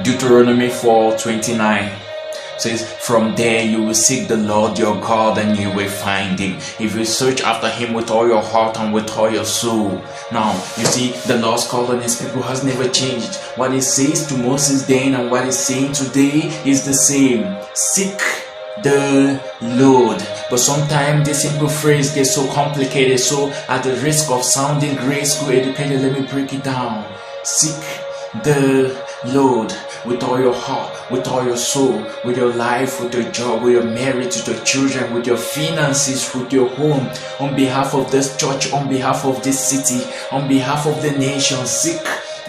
Deuteronomy 4:29 says, "From there you will seek the Lord your God and you will find him, if you search after him with all your heart and with all your soul." Now, you see, the Lord's call on his people has never changed. What he says to Moses then and what he's saying today is the same. Seek the Lord. But sometimes this simple phrase gets so complicated, so at the risk of sounding grade school educated, let me break it down. Seek the Lord with all your heart, with all your soul, with your life, with your job, with your marriage, with your children, with your finances, with your home, on behalf of this church, on behalf of this city, on behalf of the nation. Seek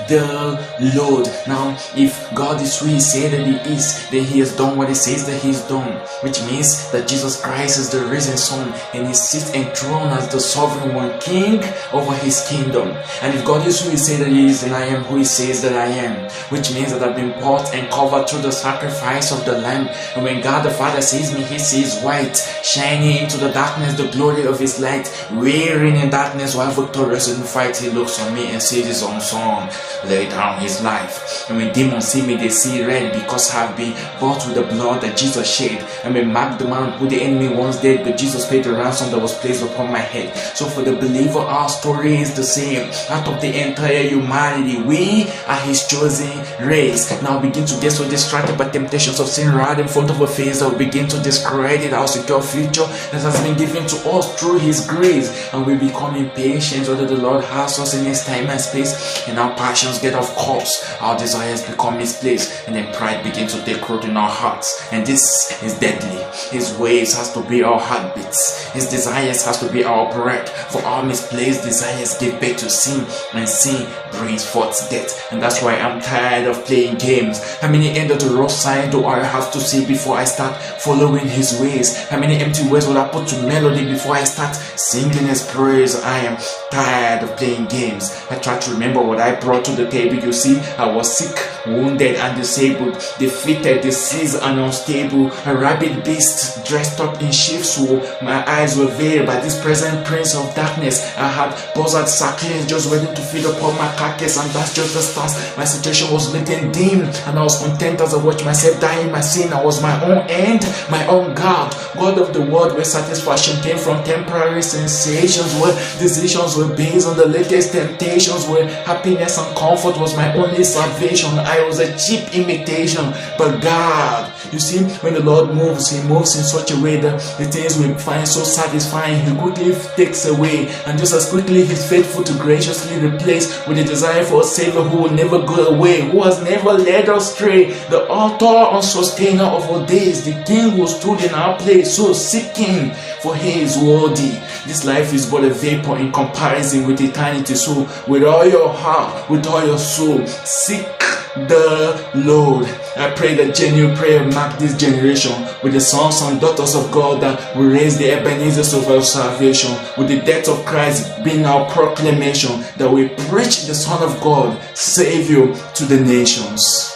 the Lord. Now, if God is who he said that he is, then he has done what he says that he's done, which means that Jesus Christ is the risen Son and he sits enthroned as the sovereign one, king over his kingdom. And if God is who he said that he is, then I am who he says that I am, which means that I've been bought and covered through the sacrifice of the Lamb. And when God the Father sees me, he sees white, shining into the darkness, the glory of his light, wearing in darkness while victorious in the fight. He looks on me and sees his own Son lay down his life. And when demons see me, they see red, because I have been bought with the blood that Jesus shed. And we mark the man who the enemy once dead, but Jesus paid the ransom that was placed upon my head. So for the believer, our story is the same. Out of the entire humanity, we are his chosen race. Now begin to get so distracted by temptations of sin right in front of our face that we begin to discredit our secure future that has been given to us through his grace, and we become impatient whether the Lord has us in his time and space, and our passions get off course, our desires become misplaced, and then pride begins to take root in our hearts, and this is deadly. His ways has to be our heartbeats, his desires has to be our breath, for our misplaced desires give birth to sin, and sin brings forth death. And that's why I'm tired of playing games. How many end of the rough sign do I have to see before I start following his ways? How many empty words will I put to melody before I start singing his praise? I am tired of playing games. I try to remember what I brought to the table. You see, I was sick, wounded and disabled, defeated, diseased and unstable, a rabid beast dressed up in sheep's wool. My eyes were veiled by this present prince of darkness. I had buzzard sucklings just waiting to feed upon my carcass, and that's just the start. My situation was lit and dim, and I was content as I watched myself die in my sin. I was my own end, my own God. God of the world, where satisfaction came from temporary sensations, where decisions were based on the latest temptations, where happiness and comfort was my only salvation. I was a cheap imitation, but God, you see, when the Lord moves, he moves in such a way that the things we find so satisfying, he quickly takes away, and just as quickly he's faithful to graciously replace with a desire for a Savior who will never go away, who has never led us astray, the author and sustainer of our days, the King who stood in our place. So seek him, for he is worthy. This life is but a vapor in comparison with eternity. So with all your heart, with all your soul, seek the Lord. I pray that genuine prayer mark this generation with the sons and daughters of God that will raise the Ebenezers of our salvation, with the death of Christ being our proclamation, that we preach the Son of God, Savior to the nations.